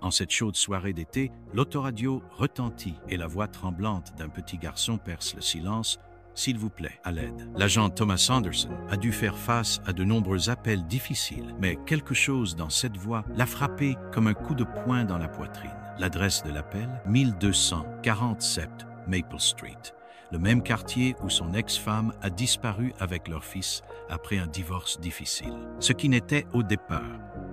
En cette chaude soirée d'été, l'autoradio retentit et la voix tremblante d'un petit garçon perce le silence. « S'il vous plaît, à l'aide ». L'agent Thomas Anderson a dû faire face à de nombreux appels difficiles, mais quelque chose dans cette voix l'a frappé comme un coup de poing dans la poitrine. L'adresse de l'appel, 1247 Maple Street, le même quartier où son ex-femme a disparu avec leur fils après un divorce difficile. Ce qui n'était au départ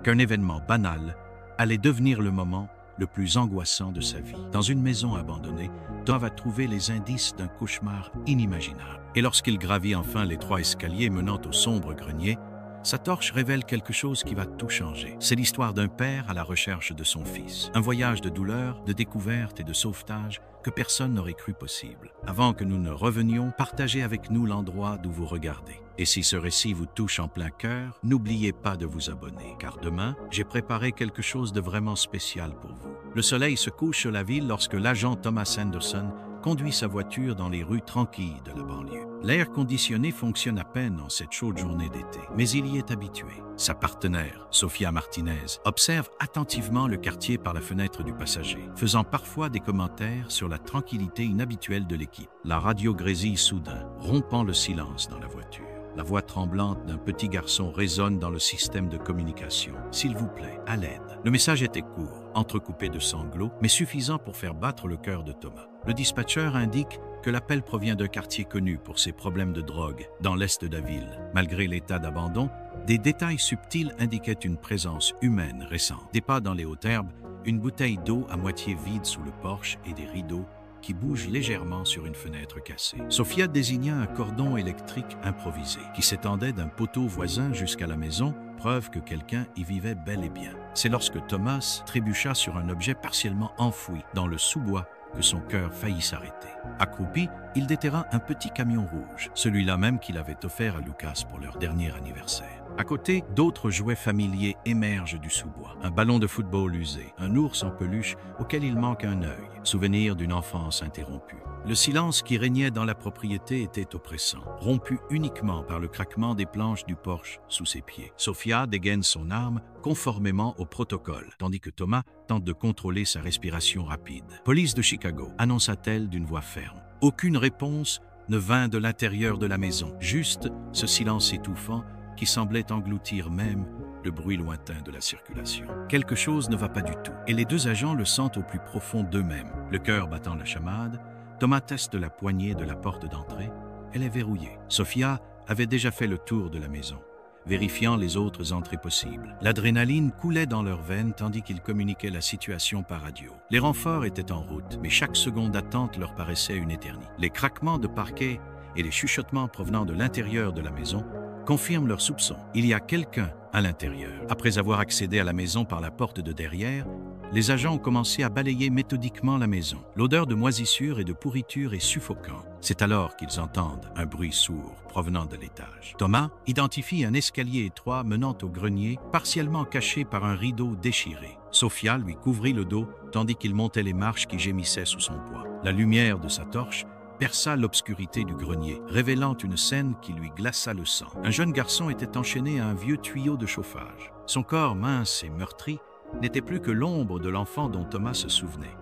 qu'un événement banal allait devenir le moment le plus angoissant de sa vie. Dans une maison abandonnée, Tom va trouver les indices d'un cauchemar inimaginable. Et lorsqu'il gravit enfin les 3 escaliers menant au sombre grenier, sa torche révèle quelque chose qui va tout changer. C'est l'histoire d'un père à la recherche de son fils. Un voyage de douleur, de découverte et de sauvetage que personne n'aurait cru possible. Avant que nous ne revenions, partagez avec nous l'endroit d'où vous regardez. Et si ce récit vous touche en plein cœur, n'oubliez pas de vous abonner, car demain, j'ai préparé quelque chose de vraiment spécial pour vous. Le soleil se couche sur la ville lorsque l'agent Thomas Anderson conduit sa voiture dans les rues tranquilles de la banlieue. L'air conditionné fonctionne à peine en cette chaude journée d'été, mais il y est habitué. Sa partenaire, Sophia Martinez, observe attentivement le quartier par la fenêtre du passager, faisant parfois des commentaires sur la tranquillité inhabituelle de l'équipe. La radio grésille soudain, rompant le silence dans la voiture. La voix tremblante d'un petit garçon résonne dans le système de communication. « S'il vous plaît, à l'aide ». Le message était court, entrecoupé de sanglots, mais suffisant pour faire battre le cœur de Thomas. Le dispatcher indique que l'appel provient d'un quartier connu pour ses problèmes de drogue dans l'est de la ville. Malgré l'état d'abandon, des détails subtils indiquaient une présence humaine récente. Des pas dans les hautes herbes, une bouteille d'eau à moitié vide sous le porche et des rideaux qui bougent légèrement sur une fenêtre cassée. Sophia désigna un cordon électrique improvisé qui s'étendait d'un poteau voisin jusqu'à la maison, preuve que quelqu'un y vivait bel et bien. C'est lorsque Thomas trébucha sur un objet partiellement enfoui dans le sous-bois que son cœur faillit s'arrêter. Accroupi, il déterra un petit camion rouge, celui-là même qu'il avait offert à Lucas pour leur dernier anniversaire. À côté, d'autres jouets familiers émergent du sous-bois. Un ballon de football usé, un ours en peluche auquel il manque un œil, souvenir d'une enfance interrompue. Le silence qui régnait dans la propriété était oppressant, rompu uniquement par le craquement des planches du porche sous ses pieds. Sophia dégaine son arme conformément au protocole, tandis que Thomas tente de contrôler sa respiration rapide. « Police de Chicago », annonça-t-elle d'une voix ferme. Aucune réponse ne vint de l'intérieur de la maison, juste ce silence étouffant qui semblait engloutir même le bruit lointain de la circulation. Quelque chose ne va pas du tout, et les 2 agents le sentent au plus profond d'eux-mêmes. Le cœur battant la chamade, Thomas teste la poignée de la porte d'entrée. Elle est verrouillée. Sophia avait déjà fait le tour de la maison, vérifiant les autres entrées possibles. L'adrénaline coulait dans leurs veines tandis qu'ils communiquaient la situation par radio. Les renforts étaient en route, mais chaque seconde d'attente leur paraissait une éternité. Les craquements de parquet et les chuchotements provenant de l'intérieur de la maison confirment leurs soupçons. Il y a quelqu'un à l'intérieur. Après avoir accédé à la maison par la porte de derrière, les agents ont commencé à balayer méthodiquement la maison. L'odeur de moisissure et de pourriture est suffocante. C'est alors qu'ils entendent un bruit sourd provenant de l'étage. Thomas identifie un escalier étroit menant au grenier, partiellement caché par un rideau déchiré. Sophia lui couvrit le dos tandis qu'il montait les marches qui gémissaient sous son poids. La lumière de sa torche perça l'obscurité du grenier, révélant une scène qui lui glaça le sang. Un jeune garçon était enchaîné à un vieux tuyau de chauffage. Son corps mince et meurtri n'était plus que l'ombre de l'enfant dont Thomas se souvenait.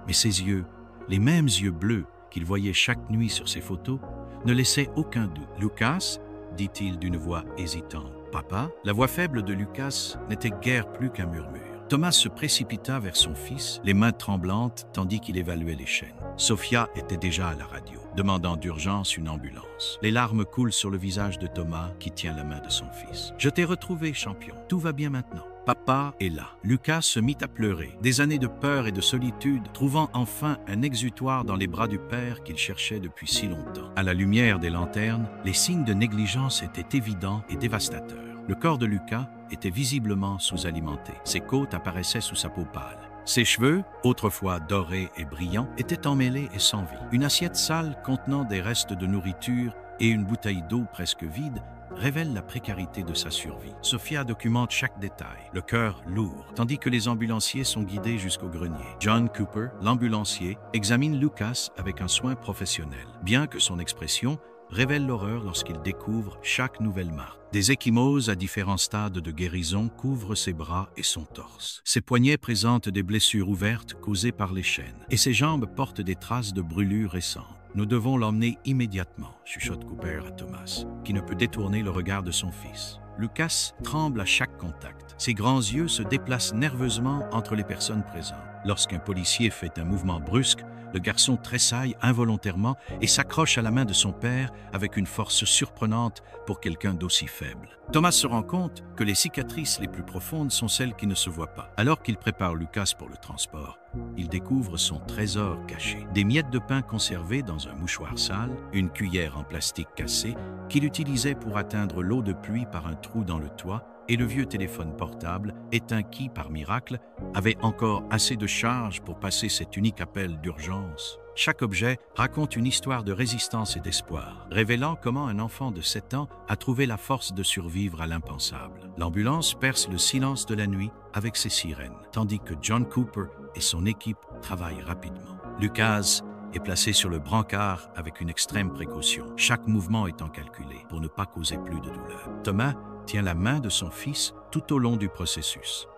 Mais ses yeux, les mêmes yeux bleus qu'il voyait chaque nuit sur ses photos, ne laissaient aucun doute. « Lucas » dit-il d'une voix hésitante. « Papa ?» La voix faible de Lucas n'était guère plus qu'un murmure. Thomas se précipita vers son fils, les mains tremblantes tandis qu'il évaluait les chaînes. Sophia était déjà à la radio, demandant d'urgence une ambulance. Les larmes coulent sur le visage de Thomas qui tient la main de son fils. « Je t'ai retrouvé, champion. Tout va bien maintenant. Papa est là. » Lucas se mit à pleurer. Des années de peur et de solitude, trouvant enfin un exutoire dans les bras du père qu'il cherchait depuis si longtemps. À la lumière des lanternes, les signes de négligence étaient évidents et dévastateurs. Le corps de Lucas était visiblement sous-alimenté. Ses côtes apparaissaient sous sa peau pâle. Ses cheveux, autrefois dorés et brillants, étaient emmêlés et sans vie. Une assiette sale contenant des restes de nourriture et une bouteille d'eau presque vide révèle la précarité de sa survie. Sophia documente chaque détail, le cœur lourd, tandis que les ambulanciers sont guidés jusqu'au grenier. John Cooper, l'ambulancier, examine Lucas avec un soin professionnel. Bien que son expression révèle l'horreur lorsqu'il découvre chaque nouvelle marque. Des ecchymoses à différents stades de guérison couvrent ses bras et son torse. Ses poignets présentent des blessures ouvertes causées par les chaînes, et ses jambes portent des traces de brûlures récentes. Nous devons l'emmener immédiatement, chuchote Cooper à Thomas, qui ne peut détourner le regard de son fils. Lucas tremble à chaque contact. Ses grands yeux se déplacent nerveusement entre les personnes présentes. Lorsqu'un policier fait un mouvement brusque, le garçon tressaille involontairement et s'accroche à la main de son père avec une force surprenante pour quelqu'un d'aussi faible. Thomas se rend compte que les cicatrices les plus profondes sont celles qui ne se voient pas. Alors qu'il prépare Lucas pour le transport, il découvre son trésor caché. Des miettes de pain conservées dans un mouchoir sale, une cuillère en plastique cassée qu'il utilisait pour atteindre l'eau de pluie par un trou dans le toit, et le vieux téléphone portable, éteint qui, par miracle, avait encore assez de charge pour passer cet unique appel d'urgence. Chaque objet raconte une histoire de résistance et d'espoir, révélant comment un enfant de 7 ans a trouvé la force de survivre à l'impensable. L'ambulance perce le silence de la nuit avec ses sirènes, tandis que John Cooper et son équipe travaillent rapidement. Lucas est placé sur le brancard avec une extrême précaution, chaque mouvement étant calculé pour ne pas causer plus de douleur. Thomas tient la main de son fils tout au long du processus,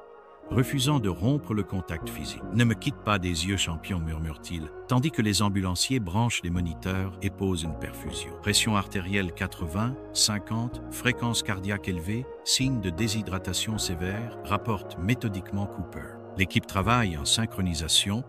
refusant de rompre le contact physique. « Ne me quitte pas des yeux, champion », murmure-t-il, tandis que les ambulanciers branchent les moniteurs et posent une perfusion. Pression artérielle 80, 50, fréquence cardiaque élevée, signe de déshydratation sévère, rapporte méthodiquement Cooper. L'équipe travaille en synchronisation,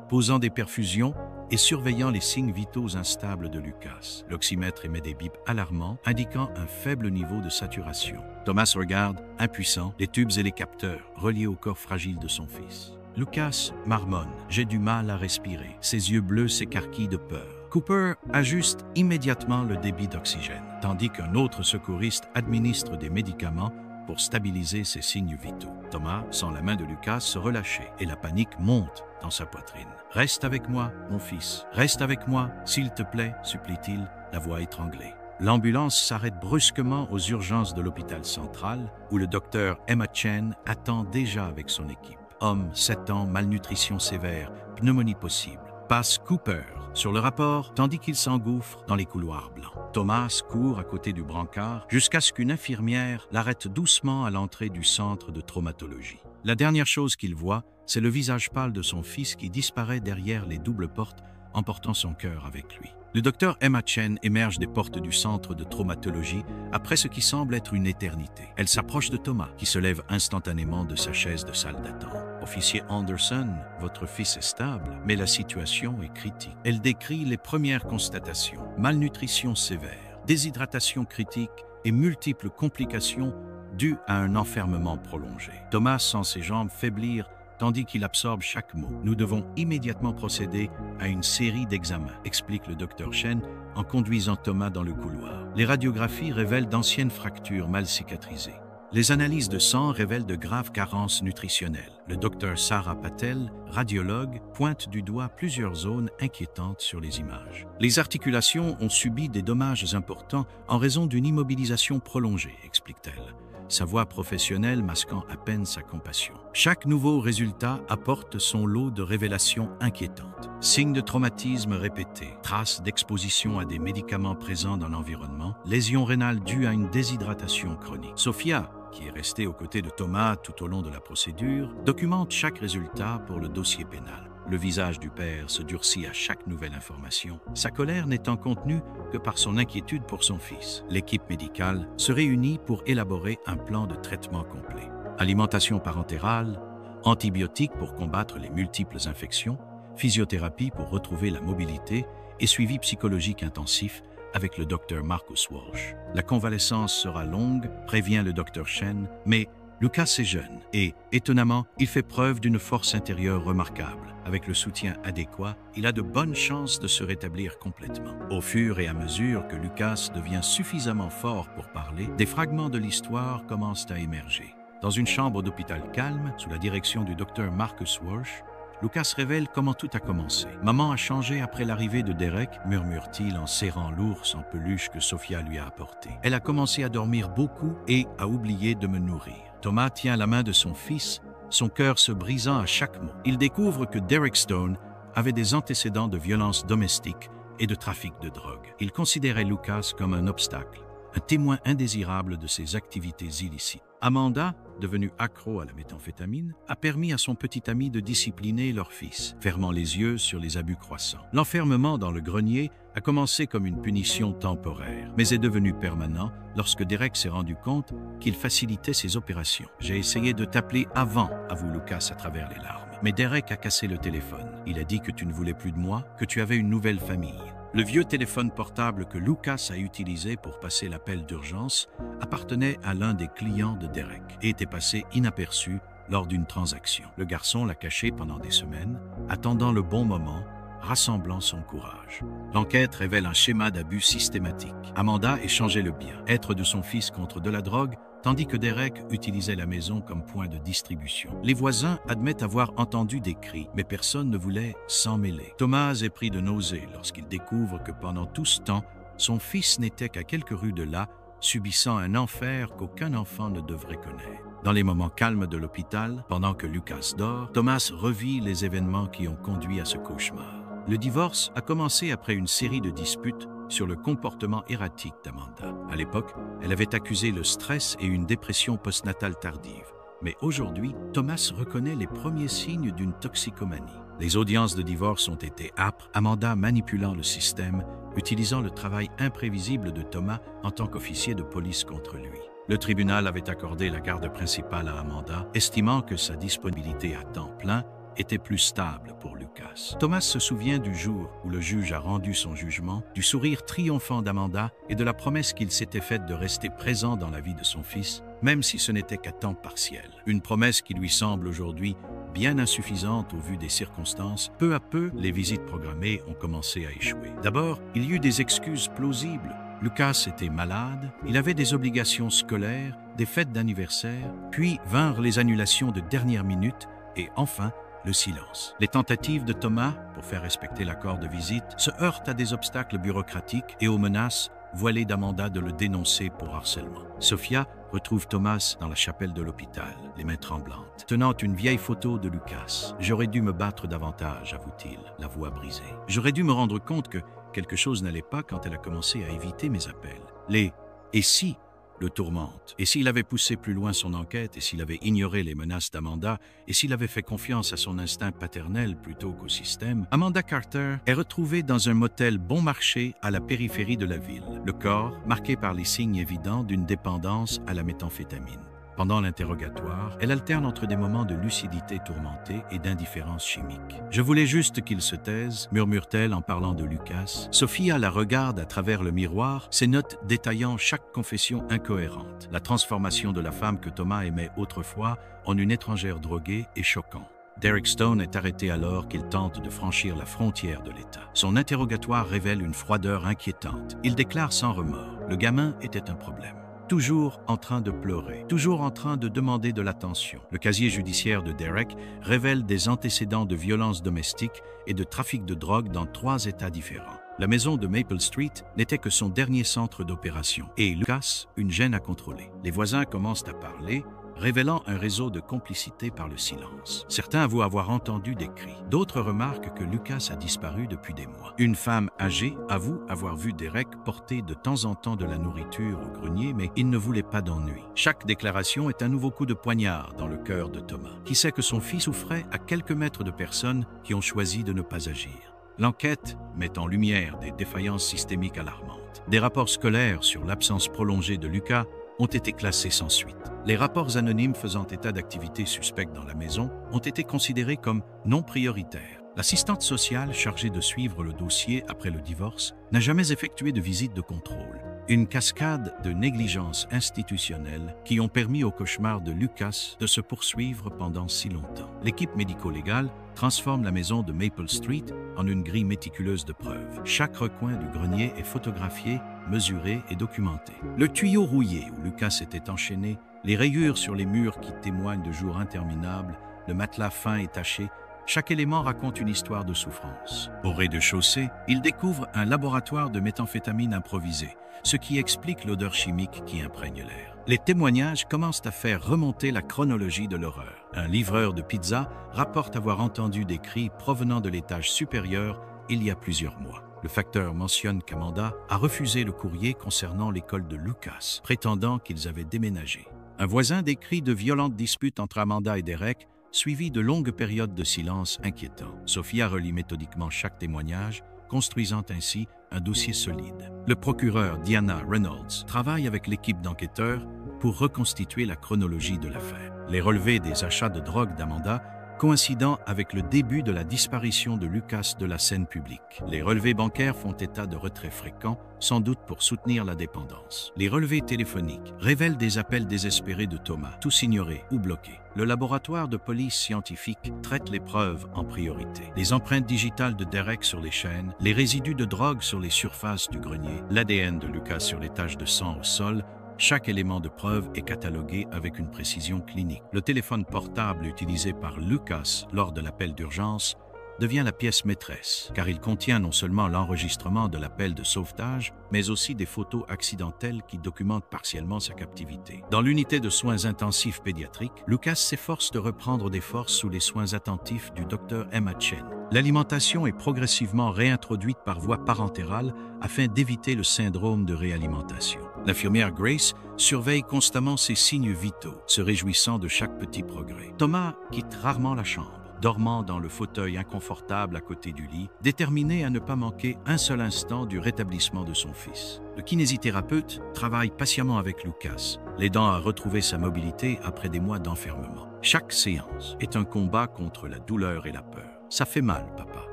posant des perfusions et surveillant les signes vitaux instables de Lucas. L'oxymètre émet des bips alarmants, indiquant un faible niveau de saturation. Thomas regarde, impuissant, les tubes et les capteurs, reliés au corps fragile de son fils. Lucas marmonne. « J'ai du mal à respirer. » Ses yeux bleus s'écarquillent de peur. Cooper ajuste immédiatement le débit d'oxygène, tandis qu'un autre secouriste administre des médicaments pour stabiliser ses signes vitaux. Thomas sent la main de Lucas se relâcher et la panique monte dans sa poitrine. « Reste avec moi, mon fils. Reste avec moi, s'il te plaît, supplie-t-il, la voix étranglée. » L'ambulance s'arrête brusquement aux urgences de l'hôpital central, où le docteur Emma Chen attend déjà avec son équipe. Homme, 7 ans, malnutrition sévère, pneumonie possible. Passe Cooper sur le rapport, tandis qu'il s'engouffre dans les couloirs blancs. Thomas court à côté du brancard jusqu'à ce qu'une infirmière l'arrête doucement à l'entrée du centre de traumatologie. La dernière chose qu'il voit, c'est le visage pâle de son fils qui disparaît derrière les doubles portes, emportant son cœur avec lui. Le docteur Emma Chen émerge des portes du centre de traumatologie après ce qui semble être une éternité. Elle s'approche de Thomas, qui se lève instantanément de sa chaise de salle d'attente. « Officier Anderson, votre fils est stable, mais la situation est critique. » Elle décrit les premières constatations. Malnutrition sévère, déshydratation critique et multiples complications dues à un enfermement prolongé. Thomas sent ses jambes faiblir tandis qu'il absorbe chaque mot. « Nous devons immédiatement procéder à une série d'examens », explique le docteur Chen en conduisant Thomas dans le couloir. Les radiographies révèlent d'anciennes fractures mal cicatrisées. Les analyses de sang révèlent de graves carences nutritionnelles. Le docteur Sarah Patel, radiologue, pointe du doigt plusieurs zones inquiétantes sur les images. Les articulations ont subi des dommages importants en raison d'une immobilisation prolongée, explique-t-elle, sa voix professionnelle masquant à peine sa compassion. Chaque nouveau résultat apporte son lot de révélations inquiétantes. Signes de traumatisme répétés, traces d'exposition à des médicaments présents dans l'environnement, lésions rénales dues à une déshydratation chronique. Sophia, qui est restée aux côtés de Thomas tout au long de la procédure, documente chaque résultat pour le dossier pénal. Le visage du père se durcit à chaque nouvelle information, sa colère n'étant contenue que par son inquiétude pour son fils. L'équipe médicale se réunit pour élaborer un plan de traitement complet. Alimentation parentérale, antibiotiques pour combattre les multiples infections, physiothérapie pour retrouver la mobilité et suivi psychologique intensif avec le docteur Marcus Walsh. La convalescence sera longue, prévient le docteur Chen, mais Lucas est jeune et, étonnamment, il fait preuve d'une force intérieure remarquable. Avec le soutien adéquat, il a de bonnes chances de se rétablir complètement. Au fur et à mesure que Lucas devient suffisamment fort pour parler, des fragments de l'histoire commencent à émerger. Dans une chambre d'hôpital calme, sous la direction du docteur Marcus Walsh, Lucas révèle comment tout a commencé. « Maman a changé après l'arrivée de Derek », murmure-t-il en serrant l'ours en peluche que Sophia lui a apporté. « Elle a commencé à dormir beaucoup et a oublié de me nourrir. » Thomas tient la main de son fils, son cœur se brisant à chaque mot. Il découvre que Derek Stone avait des antécédents de violence domestique et de trafic de drogue. Il considérait Lucas comme un obstacle, un témoin indésirable de ses activités illicites. Amanda, devenue accro à la méthamphétamine, a permis à son petit ami de discipliner leur fils, fermant les yeux sur les abus croissants. L'enfermement dans le grenier a commencé comme une punition temporaire, mais est devenu permanent lorsque Derek s'est rendu compte qu'il facilitait ses opérations. « J'ai essayé de t'appeler avant », avoue Lucas à travers les larmes. Mais Derek a cassé le téléphone. Il a dit que tu ne voulais plus de moi, que tu avais une nouvelle famille. Le vieux téléphone portable que Lucas a utilisé pour passer l'appel d'urgence appartenait à l'un des clients de Derek et était passé inaperçu lors d'une transaction. Le garçon l'a caché pendant des semaines, attendant le bon moment, rassemblant son courage. L'enquête révèle un schéma d'abus systématique. Amanda échangeait le bien, être de son fils contre de la drogue, tandis que Derek utilisait la maison comme point de distribution. Les voisins admettent avoir entendu des cris, mais personne ne voulait s'en mêler. Thomas est pris de nausées lorsqu'il découvre que pendant tout ce temps, son fils n'était qu'à quelques rues de là, subissant un enfer qu'aucun enfant ne devrait connaître. Dans les moments calmes de l'hôpital, pendant que Lucas dort, Thomas revit les événements qui ont conduit à ce cauchemar. Le divorce a commencé après une série de disputes sur le comportement erratique d'Amanda. À l'époque, elle avait accusé le stress et une dépression postnatale tardive. Mais aujourd'hui, Thomas reconnaît les premiers signes d'une toxicomanie. Les audiences de divorce ont été âpres, Amanda manipulant le système, utilisant le travail imprévisible de Thomas en tant qu'officier de police contre lui. Le tribunal avait accordé la garde principale à Amanda, estimant que sa disponibilité à temps plein était plus stable pour Lucas. Thomas se souvient du jour où le juge a rendu son jugement, du sourire triomphant d'Amanda et de la promesse qu'il s'était faite de rester présent dans la vie de son fils, même si ce n'était qu'à temps partiel. Une promesse qui lui semble aujourd'hui bien insuffisante au vu des circonstances. Peu à peu, les visites programmées ont commencé à échouer. D'abord, il y eut des excuses plausibles. Lucas était malade, il avait des obligations scolaires, des fêtes d'anniversaire, puis vinrent les annulations de dernière minute et enfin, le silence. Les tentatives de Thomas pour faire respecter l'accord de visite se heurtent à des obstacles bureaucratiques et aux menaces voilées d'Amanda de le dénoncer pour harcèlement. Sophia retrouve Thomas dans la chapelle de l'hôpital, les mains tremblantes, tenant une vieille photo de Lucas. « J'aurais dû me battre davantage », avoue-t-il, la voix brisée. « J'aurais dû me rendre compte que quelque chose n'allait pas quand elle a commencé à éviter mes appels. Les « et si » le tourmente. Et s'il avait poussé plus loin son enquête, et s'il avait ignoré les menaces d'Amanda, et s'il avait fait confiance à son instinct paternel plutôt qu'au système, Amanda Carter est retrouvée dans un motel bon marché à la périphérie de la ville, le corps marqué par les signes évidents d'une dépendance à la méthamphétamine. Pendant l'interrogatoire, elle alterne entre des moments de lucidité tourmentée et d'indifférence chimique. « Je voulais juste qu'il se taise », murmure-t-elle en parlant de Lucas. Sophia la regarde à travers le miroir, ses notes détaillant chaque confession incohérente. La transformation de la femme que Thomas aimait autrefois en une étrangère droguée est choquante. Derek Stone est arrêté alors qu'il tente de franchir la frontière de l'État. Son interrogatoire révèle une froideur inquiétante. Il déclare sans remords « Le gamin était un problème ». Toujours en train de pleurer, toujours en train de demander de l'attention. Le casier judiciaire de Derek révèle des antécédents de violences domestiques et de trafic de drogue dans 3 États différents. La maison de Maple Street n'était que son dernier centre d'opération et Lucas, une gêne à contrôler. Les voisins commencent à parler, révélant un réseau de complicité par le silence. Certains avouent avoir entendu des cris. D'autres remarquent que Lucas a disparu depuis des mois. Une femme âgée avoue avoir vu Derek porter de temps en temps de la nourriture au grenier, mais il ne voulait pas d'ennui. Chaque déclaration est un nouveau coup de poignard dans le cœur de Thomas, qui sait que son fils souffrait à quelques mètres de personnes qui ont choisi de ne pas agir. L'enquête met en lumière des défaillances systémiques alarmantes. Des rapports scolaires sur l'absence prolongée de Lucas ont été classés sans suite. Les rapports anonymes faisant état d'activités suspectes dans la maison ont été considérés comme non prioritaires. L'assistante sociale chargée de suivre le dossier après le divorce n'a jamais effectué de visite de contrôle. Une cascade de négligences institutionnelles qui ont permis au cauchemar de Lucas de se poursuivre pendant si longtemps. L'équipe médico-légale transforme la maison de Maple Street en une grille méticuleuse de preuves. Chaque recoin du grenier est photographié, mesuré et documenté. Le tuyau rouillé où Lucas était enchaîné, les rayures sur les murs qui témoignent de jours interminables, le matelas fin et taché, chaque élément raconte une histoire de souffrance. Au rez-de-chaussée, il découvre un laboratoire de méthamphétamine improvisé, ce qui explique l'odeur chimique qui imprègne l'air. Les témoignages commencent à faire remonter la chronologie de l'horreur. Un livreur de pizza rapporte avoir entendu des cris provenant de l'étage supérieur il y a plusieurs mois. Le facteur mentionne qu'Amanda a refusé le courrier concernant l'école de Lucas, prétendant qu'ils avaient déménagé. Un voisin décrit de violentes disputes entre Amanda et Derek, suivies de longues périodes de silence inquiétant. Sophia relit méthodiquement chaque témoignage, construisant ainsi un dossier solide. Le procureur Diana Reynolds travaille avec l'équipe d'enquêteurs pour reconstituer la chronologie de l'affaire. Les relevés des achats de drogue d'Amanda coïncidant avec le début de la disparition de Lucas de la scène publique. Les relevés bancaires font état de retraits fréquents, sans doute pour soutenir la dépendance. Les relevés téléphoniques révèlent des appels désespérés de Thomas, tous ignorés ou bloqués. Le laboratoire de police scientifique traite les preuves en priorité. Les empreintes digitales de Derek sur les chaînes, les résidus de drogue sur les surfaces du grenier, l'ADN de Lucas sur les taches de sang au sol. Chaque élément de preuve est catalogué avec une précision clinique. Le téléphone portable utilisé par Lucas lors de l'appel d'urgence devient la pièce maîtresse, car il contient non seulement l'enregistrement de l'appel de sauvetage, mais aussi des photos accidentelles qui documentent partiellement sa captivité. Dans l'unité de soins intensifs pédiatriques, Lucas s'efforce de reprendre des forces sous les soins attentifs du Dr Emma Chen. L'alimentation est progressivement réintroduite par voie parentérale afin d'éviter le syndrome de réalimentation. L'infirmière Grace surveille constamment ses signes vitaux, se réjouissant de chaque petit progrès. Thomas quitte rarement la chambre, dormant dans le fauteuil inconfortable à côté du lit, déterminé à ne pas manquer un seul instant du rétablissement de son fils. Le kinésithérapeute travaille patiemment avec Lucas, l'aidant à retrouver sa mobilité après des mois d'enfermement. Chaque séance est un combat contre la douleur et la peur. « Ça fait mal, papa »,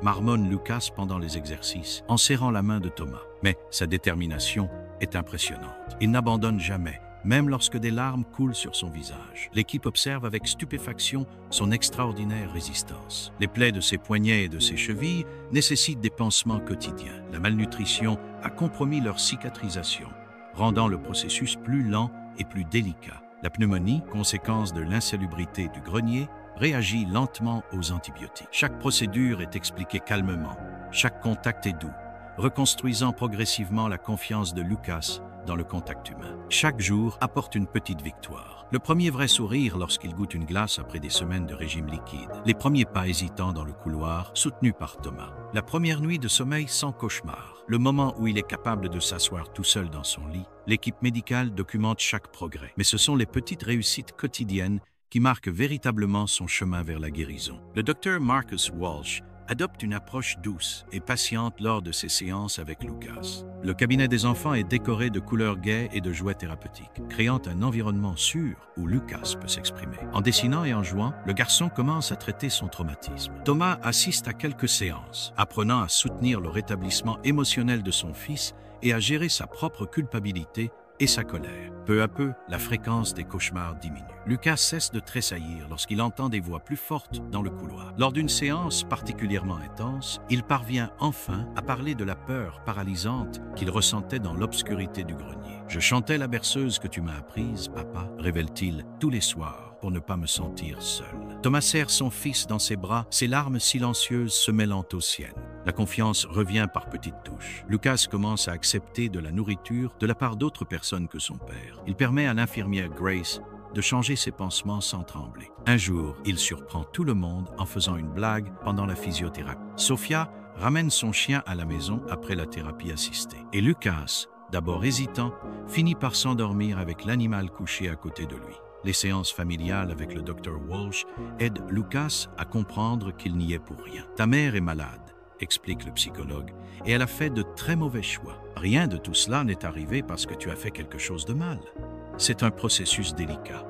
marmonne Lucas pendant les exercices, en serrant la main de Thomas. Mais sa détermination est impressionnante. Il n'abandonne jamais, même lorsque des larmes coulent sur son visage. L'équipe observe avec stupéfaction son extraordinaire résistance. Les plaies de ses poignets et de ses chevilles nécessitent des pansements quotidiens. La malnutrition a compromis leur cicatrisation, rendant le processus plus lent et plus délicat. La pneumonie, conséquence de l'insalubrité du grenier, réagit lentement aux antibiotiques. Chaque procédure est expliquée calmement, chaque contact est doux, reconstruisant progressivement la confiance de Lucas dans le contact humain. Chaque jour apporte une petite victoire. Le premier vrai sourire lorsqu'il goûte une glace après des semaines de régime liquide. Les premiers pas hésitants dans le couloir, soutenus par Thomas. La première nuit de sommeil sans cauchemar. Le moment où il est capable de s'asseoir tout seul dans son lit. L'équipe médicale documente chaque progrès. Mais ce sont les petites réussites quotidiennes qui marquent véritablement son chemin vers la guérison. Le docteur Marcus Walsh adopte une approche douce et patiente lors de ses séances avec Lucas. Le cabinet des enfants est décoré de couleurs gaies et de jouets thérapeutiques, créant un environnement sûr où Lucas peut s'exprimer. En dessinant et en jouant, le garçon commence à traiter son traumatisme. Thomas assiste à quelques séances, apprenant à soutenir le rétablissement émotionnel de son fils et à gérer sa propre culpabilité et sa colère. Peu à peu, la fréquence des cauchemars diminue. Lucas cesse de tressaillir lorsqu'il entend des voix plus fortes dans le couloir. Lors d'une séance particulièrement intense, il parvient enfin à parler de la peur paralysante qu'il ressentait dans l'obscurité du grenier. « Je chantais la berceuse que tu m'as apprise, papa », révèle-t-il tous les soirs pour ne pas me sentir seul. Thomas serre son fils dans ses bras, ses larmes silencieuses se mêlant aux siennes. La confiance revient par petites touches. Lucas commence à accepter de la nourriture de la part d'autres personnes que son père. Il permet à l'infirmière Grace de changer ses pansements sans trembler. Un jour, il surprend tout le monde en faisant une blague pendant la physiothérapie. Sophia ramène son chien à la maison après la thérapie assistée. Et Lucas, d'abord hésitant, finit par s'endormir avec l'animal couché à côté de lui. Les séances familiales avec le Dr Walsh aident Lucas à comprendre qu'il n'y est pour rien. « Ta mère est malade », explique le psychologue, et elle a fait de très mauvais choix. Rien de tout cela n'est arrivé parce que tu as fait quelque chose de mal. C'est un processus délicat.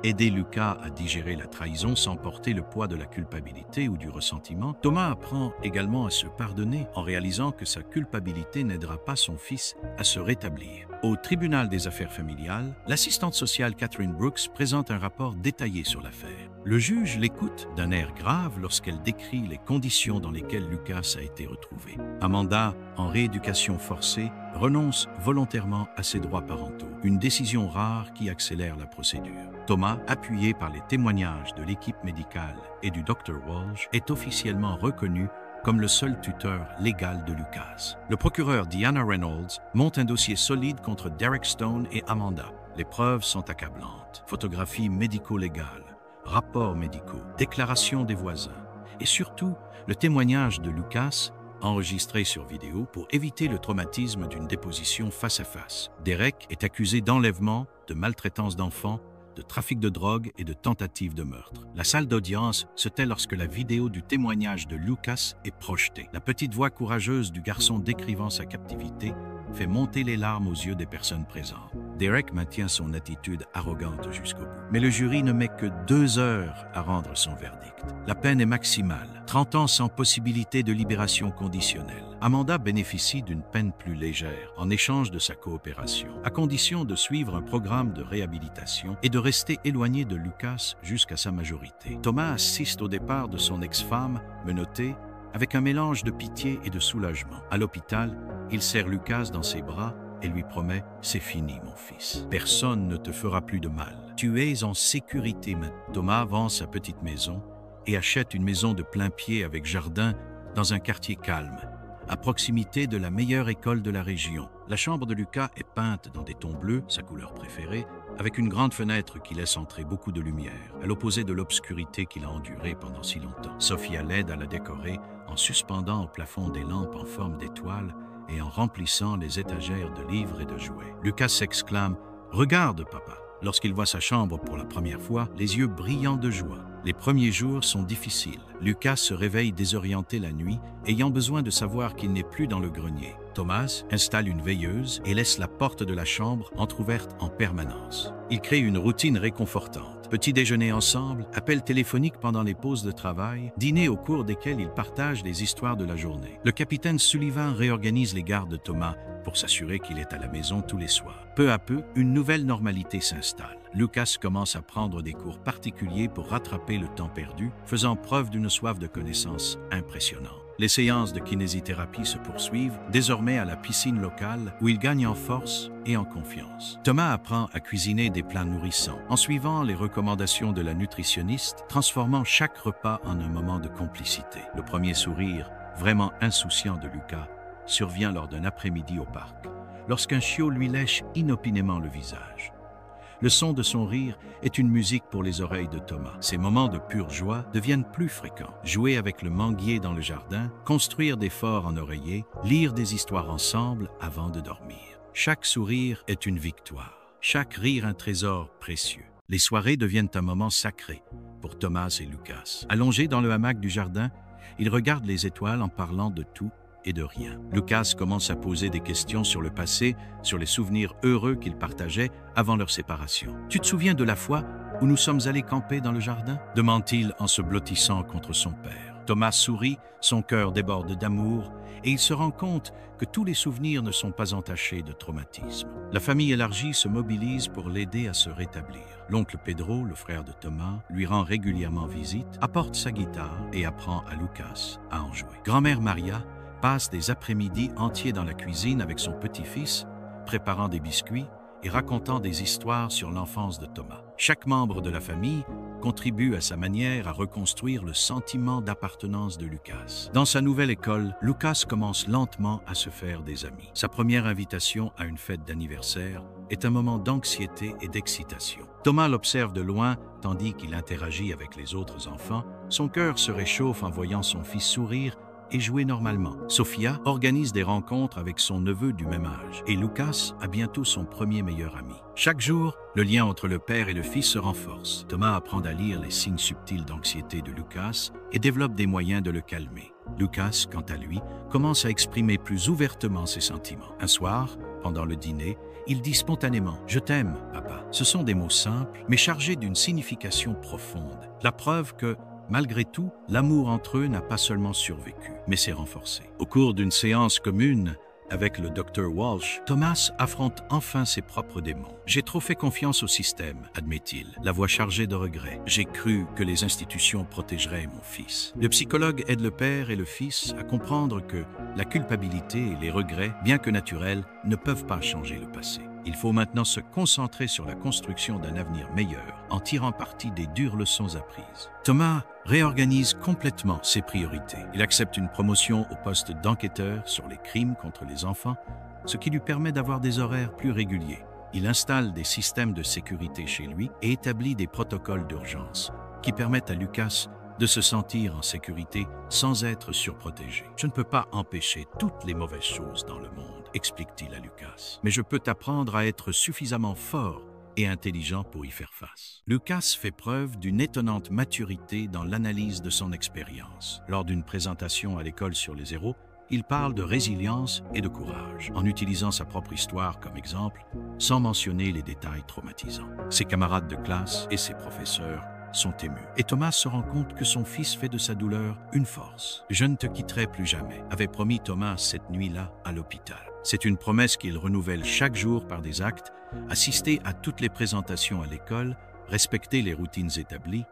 Aider Lucas à digérer la trahison sans porter le poids de la culpabilité ou du ressentiment, Thomas apprend également à se pardonner en réalisant que sa culpabilité n'aidera pas son fils à se rétablir. Au tribunal des affaires familiales, l'assistante sociale Catherine Brooks présente un rapport détaillé sur l'affaire. Le juge l'écoute d'un air grave lorsqu'elle décrit les conditions dans lesquelles Lucas a été retrouvé. Amanda, en rééducation forcée, renonce volontairement à ses droits parentaux, une décision rare qui accélère la procédure. Thomas, appuyé par les témoignages de l'équipe médicale et du Dr Walsh, est officiellement reconnu comme le seul tuteur légal de Lucas. Le procureur Diana Reynolds monte un dossier solide contre Derek Stone et Amanda. Les preuves sont accablantes. Photographies médico-légales, rapports médicaux, déclarations des voisins et surtout le témoignage de Lucas enregistrés sur vidéo pour éviter le traumatisme d'une déposition face à face. Derek est accusé d'enlèvement, de maltraitance d'enfants, de trafic de drogue et de tentative de meurtre. La salle d'audience se tait lorsque la vidéo du témoignage de Lucas est projetée. La petite voix courageuse du garçon décrivant sa captivité fait monter les larmes aux yeux des personnes présentes. Derek maintient son attitude arrogante jusqu'au bout. Mais le jury ne met que 2 heures à rendre son verdict. La peine est maximale, 30 ans sans possibilité de libération conditionnelle. Amanda bénéficie d'une peine plus légère en échange de sa coopération, à condition de suivre un programme de réhabilitation et de rester éloigné de Lucas jusqu'à sa majorité. Thomas assiste au départ de son ex-femme, menottée, avec un mélange de pitié et de soulagement. À l'hôpital, il serre Lucas dans ses bras et lui promet « C'est fini, mon fils. Personne ne te fera plus de mal. Tu es en sécurité maintenant. » Thomas vend sa petite maison et achète une maison de plein pied avec jardin dans un quartier calme, à proximité de la meilleure école de la région. La chambre de Lucas est peinte dans des tons bleus, sa couleur préférée, avec une grande fenêtre qui laisse entrer beaucoup de lumière, à l'opposé de l'obscurité qu'il a endurée pendant si longtemps. Sophia l'aide à la décorer en suspendant au plafond des lampes en forme d'étoiles et en remplissant les étagères de livres et de jouets. Lucas s'exclame « Regarde, papa !» lorsqu'il voit sa chambre pour la première fois, les yeux brillants de joie. Les premiers jours sont difficiles. Lucas se réveille désorienté la nuit, ayant besoin de savoir qu'il n'est plus dans le grenier. Thomas installe une veilleuse et laisse la porte de la chambre entrouverte en permanence. Il crée une routine réconfortante. Petit déjeuner ensemble, appels téléphoniques pendant les pauses de travail, dîners au cours desquels ils partagent les histoires de la journée. Le capitaine Sullivan réorganise les gardes de Thomas pour s'assurer qu'il est à la maison tous les soirs. Peu à peu, une nouvelle normalité s'installe. Lucas commence à prendre des cours particuliers pour rattraper le temps perdu, faisant preuve d'une soif de connaissances impressionnante. Les séances de kinésithérapie se poursuivent, désormais à la piscine locale, où il gagne en force et en confiance. Thomas apprend à cuisiner des plats nourrissants, en suivant les recommandations de la nutritionniste, transformant chaque repas en un moment de complicité. Le premier sourire, vraiment insouciant de Lucas, survient lors d'un après-midi au parc, lorsqu'un chiot lui lèche inopinément le visage. Le son de son rire est une musique pour les oreilles de Thomas. Ces moments de pure joie deviennent plus fréquents. Jouer avec le manguier dans le jardin, construire des forts en oreiller, lire des histoires ensemble avant de dormir. Chaque sourire est une victoire, chaque rire un trésor précieux. Les soirées deviennent un moment sacré pour Thomas et Lucas. Allongés dans le hamac du jardin, ils regardent les étoiles en parlant de tout et de rien. Lucas commence à poser des questions sur le passé, sur les souvenirs heureux qu'ils partageaient avant leur séparation. « Tu te souviens de la fois où nous sommes allés camper dans le jardin ?» demande-t-il en se blottissant contre son père. Thomas sourit, son cœur déborde d'amour et il se rend compte que tous les souvenirs ne sont pas entachés de traumatisme. La famille élargie se mobilise pour l'aider à se rétablir. L'oncle Pedro, le frère de Thomas, lui rend régulièrement visite, apporte sa guitare et apprend à Lucas à en jouer. Grand-mère Maria passe des après-midi entiers dans la cuisine avec son petit-fils, préparant des biscuits et racontant des histoires sur l'enfance de Thomas. Chaque membre de la famille contribue à sa manière à reconstruire le sentiment d'appartenance de Lucas. Dans sa nouvelle école, Lucas commence lentement à se faire des amis. Sa première invitation à une fête d'anniversaire est un moment d'anxiété et d'excitation. Thomas l'observe de loin tandis qu'il interagit avec les autres enfants. Son cœur se réchauffe en voyant son fils sourire et jouer normalement. Sophia organise des rencontres avec son neveu du même âge et Lucas a bientôt son premier meilleur ami. Chaque jour, le lien entre le père et le fils se renforce. Thomas apprend à lire les signes subtils d'anxiété de Lucas et développe des moyens de le calmer. Lucas, quant à lui, commence à exprimer plus ouvertement ses sentiments. Un soir, pendant le dîner, il dit spontanément « Je t'aime, papa ». Ce sont des mots simples, mais chargés d'une signification profonde. La preuve que malgré tout, l'amour entre eux n'a pas seulement survécu, mais s'est renforcé. Au cours d'une séance commune avec le Dr Walsh, Thomas affronte enfin ses propres démons. « J'ai trop fait confiance au système », admet-il, la voix chargée de regret. « J'ai cru que les institutions protégeraient mon fils. » Le psychologue aide le père et le fils à comprendre que la culpabilité et les regrets, bien que naturels, ne peuvent pas changer le passé. Il faut maintenant se concentrer sur la construction d'un avenir meilleur en tirant parti des dures leçons apprises. Thomas réorganise complètement ses priorités. Il accepte une promotion au poste d'enquêteur sur les crimes contre les enfants, ce qui lui permet d'avoir des horaires plus réguliers. Il installe des systèmes de sécurité chez lui et établit des protocoles d'urgence qui permettent à Lucas de se sentir en sécurité sans être surprotégé. Je ne peux pas empêcher toutes les mauvaises choses dans le monde, explique-t-il à Lucas. Mais je peux t'apprendre à être suffisamment fort et intelligent pour y faire face. Lucas fait preuve d'une étonnante maturité dans l'analyse de son expérience. Lors d'une présentation à l'école sur les héros, il parle de résilience et de courage, en utilisant sa propre histoire comme exemple, sans mentionner les détails traumatisants. Ses camarades de classe et ses professeurs sont émus. Et Thomas se rend compte que son fils fait de sa douleur une force. « Je ne te quitterai plus jamais », avait promis Thomas cette nuit-là à l'hôpital. C'est une promesse qu'il renouvelle chaque jour par des actes, assister à toutes les présentations à l'école, respecter les routines établies,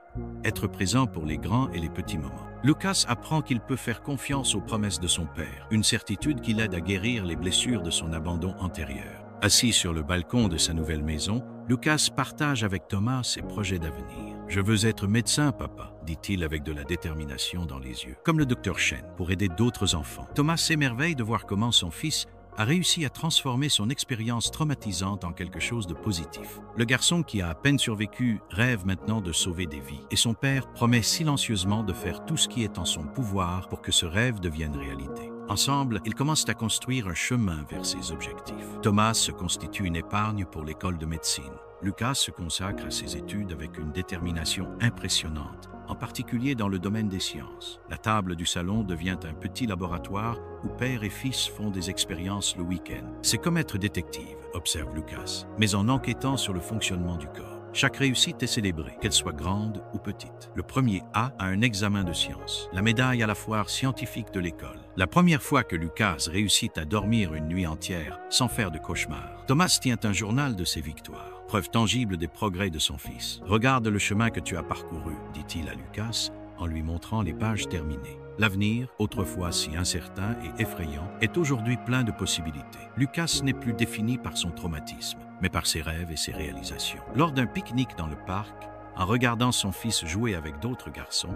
être présent pour les grands et les petits moments. Lucas apprend qu'il peut faire confiance aux promesses de son père, une certitude qui l'aide à guérir les blessures de son abandon antérieur. Assis sur le balcon de sa nouvelle maison, Lucas partage avec Thomas ses projets d'avenir. « Je veux être médecin, papa », dit-il avec de la détermination dans les yeux, comme le docteur Chen, pour aider d'autres enfants. Thomas s'émerveille de voir comment son fils a réussi à transformer son expérience traumatisante en quelque chose de positif. Le garçon qui a à peine survécu rêve maintenant de sauver des vies et son père promet silencieusement de faire tout ce qui est en son pouvoir pour que ce rêve devienne réalité. Ensemble, ils commencent à construire un chemin vers ses objectifs. Thomas se constitue une épargne pour l'école de médecine. Lucas se consacre à ses études avec une détermination impressionnante, en particulier dans le domaine des sciences. La table du salon devient un petit laboratoire où père et fils font des expériences le week-end. C'est comme être détective, observe Lucas, mais en enquêtant sur le fonctionnement du corps. Chaque réussite est célébrée, qu'elle soit grande ou petite. Le premier A a un examen de sciences, la médaille à la foire scientifique de l'école. La première fois que Lucas réussit à dormir une nuit entière sans faire de cauchemar. Thomas tient un journal de ses victoires, preuve tangible des progrès de son fils. « Regarde le chemin que tu as parcouru », dit-il à Lucas en lui montrant les pages terminées. L'avenir, autrefois si incertain et effrayant, est aujourd'hui plein de possibilités. Lucas n'est plus défini par son traumatisme, mais par ses rêves et ses réalisations. Lors d'un pique-nique dans le parc, en regardant son fils jouer avec d'autres garçons,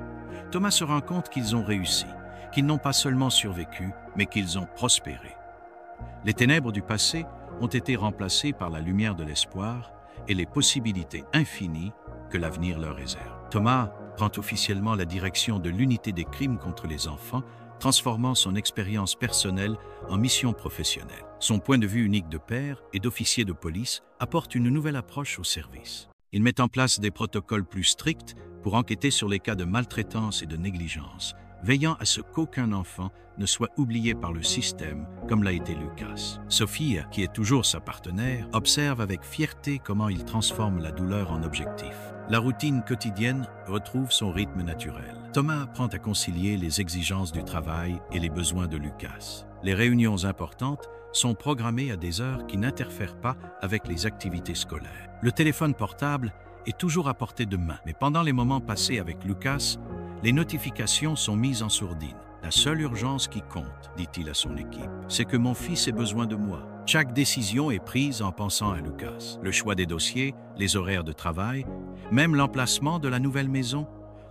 Thomas se rend compte qu'ils ont réussi, qu'ils n'ont pas seulement survécu, mais qu'ils ont prospéré. Les ténèbres du passé ont été remplacées par la lumière de l'espoir et les possibilités infinies que l'avenir leur réserve. Thomas prend officiellement la direction de l'unité des crimes contre les enfants, transformant son expérience personnelle en mission professionnelle. Son point de vue unique de père et d'officier de police apporte une nouvelle approche au service. Il met en place des protocoles plus stricts pour enquêter sur les cas de maltraitance et de négligence, veillant à ce qu'aucun enfant ne soit oublié par le système comme l'a été Lucas. Sophie, qui est toujours sa partenaire, observe avec fierté comment il transforme la douleur en objectif. La routine quotidienne retrouve son rythme naturel. Thomas apprend à concilier les exigences du travail et les besoins de Lucas. Les réunions importantes sont programmées à des heures qui n'interfèrent pas avec les activités scolaires. Le téléphone portable est toujours à portée de main, mais pendant les moments passés avec Lucas, les notifications sont mises en sourdine. La seule urgence qui compte, dit-il à son équipe, c'est que mon fils ait besoin de moi. Chaque décision est prise en pensant à Lucas. Le choix des dossiers, les horaires de travail, même l'emplacement de la nouvelle maison,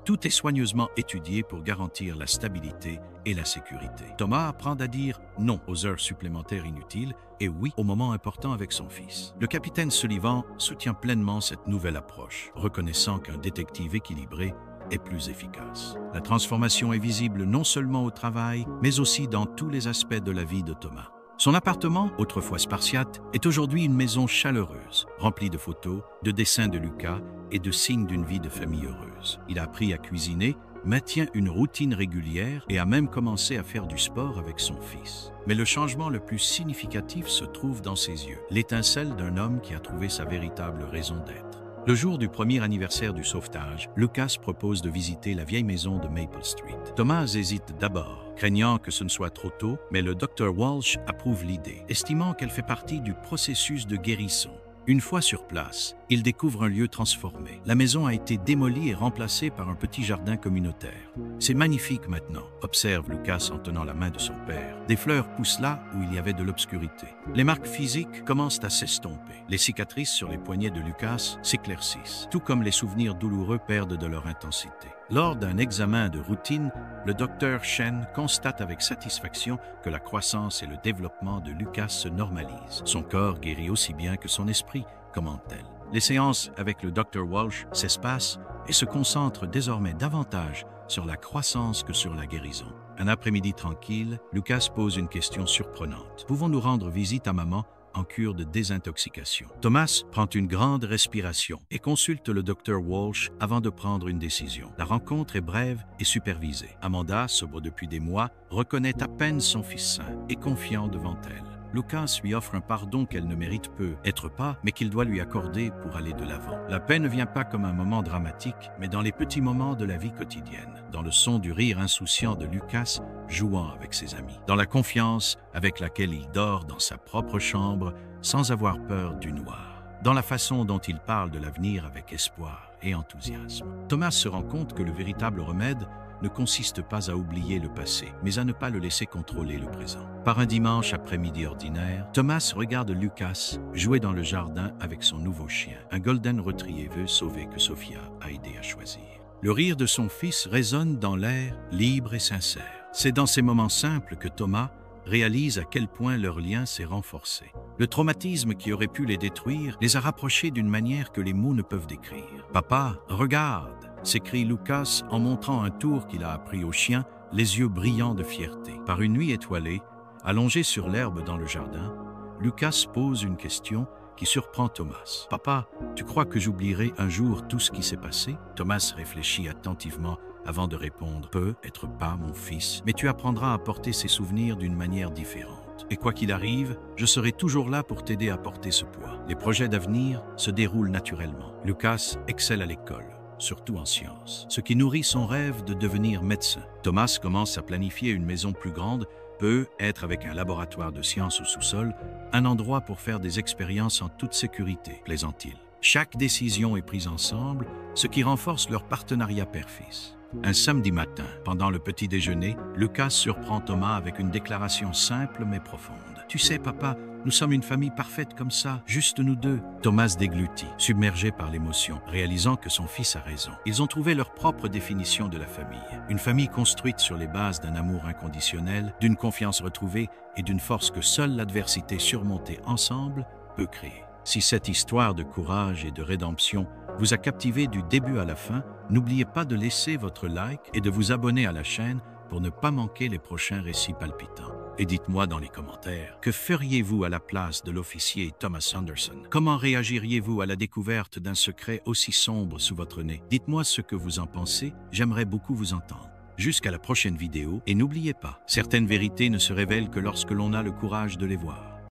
tout est soigneusement étudié pour garantir la stabilité et la sécurité. Thomas apprend à dire non aux heures supplémentaires inutiles et oui aux moments importants avec son fils. Le capitaine Sullivan soutient pleinement cette nouvelle approche, reconnaissant qu'un détective équilibré est plus efficace. La transformation est visible non seulement au travail, mais aussi dans tous les aspects de la vie de Thomas. Son appartement, autrefois spartiate, est aujourd'hui une maison chaleureuse, remplie de photos, de dessins de Lucas et de signes d'une vie de famille heureuse. Il a appris à cuisiner, maintient une routine régulière et a même commencé à faire du sport avec son fils. Mais le changement le plus significatif se trouve dans ses yeux, l'étincelle d'un homme qui a trouvé sa véritable raison d'être. Le jour du premier anniversaire du sauvetage, Lucas propose de visiter la vieille maison de Maple Street. Thomas hésite d'abord, craignant que ce ne soit trop tôt, mais le Dr Walsh approuve l'idée, estimant qu'elle fait partie du processus de guérison. Une fois sur place, il découvre un lieu transformé. La maison a été démolie et remplacée par un petit jardin communautaire. C'est magnifique maintenant, observe Lucas en tenant la main de son père. Des fleurs poussent là où il y avait de l'obscurité. Les marques physiques commencent à s'estomper. Les cicatrices sur les poignets de Lucas s'éclaircissent, tout comme les souvenirs douloureux perdent de leur intensité. Lors d'un examen de routine, le docteur Chen constate avec satisfaction que la croissance et le développement de Lucas se normalisent. Son corps guérit aussi bien que son esprit, commente-t-elle. Les séances avec le Dr Walsh s'espacent et se concentrent désormais davantage sur la croissance que sur la guérison. Un après-midi tranquille, Lucas pose une question surprenante. Pouvons-nous rendre visite à maman en cure de désintoxication? Thomas prend une grande respiration et consulte le docteur Walsh avant de prendre une décision. La rencontre est brève et supervisée. Amanda, sobre depuis des mois, reconnaît à peine son fils sain et confiant devant elle. Lucas lui offre un pardon qu'elle ne mérite peu, être pas, mais qu'il doit lui accorder pour aller de l'avant. La paix ne vient pas comme un moment dramatique, mais dans les petits moments de la vie quotidienne, dans le son du rire insouciant de Lucas jouant avec ses amis, dans la confiance avec laquelle il dort dans sa propre chambre sans avoir peur du noir, dans la façon dont il parle de l'avenir avec espoir et enthousiasme. Thomas se rend compte que le véritable remède ne consiste pas à oublier le passé, mais à ne pas le laisser contrôler le présent. Par un dimanche après-midi ordinaire, Thomas regarde Lucas jouer dans le jardin avec son nouveau chien, un golden retriever sauvé que Sophia a aidé à choisir. Le rire de son fils résonne dans l'air libre et sincère. C'est dans ces moments simples que Thomas réalise à quel point leur lien s'est renforcé. Le traumatisme qui aurait pu les détruire les a rapprochés d'une manière que les mots ne peuvent décrire. « Papa, regarde !» s'écrie Lucas en montrant un tour qu'il a appris au chien, les yeux brillants de fierté. Par une nuit étoilée, allongé sur l'herbe dans le jardin, Lucas pose une question qui surprend Thomas. « Papa, tu crois que j'oublierai un jour tout ce qui s'est passé ?» Thomas réfléchit attentivement avant de répondre « Peut-être pas, mon fils, mais tu apprendras à porter ces souvenirs d'une manière différente. Et quoi qu'il arrive, je serai toujours là pour t'aider à porter ce poids. Les projets d'avenir se déroulent naturellement. » Lucas excelle à l'école, surtout en sciences, ce qui nourrit son rêve de devenir médecin. Thomas commence à planifier une maison plus grande, peut être avec un laboratoire de sciences au sous-sol, un endroit pour faire des expériences en toute sécurité, plaisante-t-il. Chaque décision est prise ensemble, ce qui renforce leur partenariat père-fils. Un samedi matin, pendant le petit déjeuner, Lucas surprend Thomas avec une déclaration simple mais profonde. « Tu sais, papa, nous sommes une famille parfaite comme ça, juste nous deux. » Thomas déglutit, submergé par l'émotion, réalisant que son fils a raison. Ils ont trouvé leur propre définition de la famille. Une famille construite sur les bases d'un amour inconditionnel, d'une confiance retrouvée et d'une force que seule l'adversité surmontée ensemble peut créer. Si cette histoire de courage et de rédemption vous a captivé du début à la fin, n'oubliez pas de laisser votre like et de vous abonner à la chaîne pour ne pas manquer les prochains récits palpitants. Et dites-moi dans les commentaires, que feriez-vous à la place de l'officier Thomas Anderson? Comment réagiriez-vous à la découverte d'un secret aussi sombre sous votre nez? Dites-moi ce que vous en pensez, j'aimerais beaucoup vous entendre. Jusqu'à la prochaine vidéo, et n'oubliez pas, certaines vérités ne se révèlent que lorsque l'on a le courage de les voir.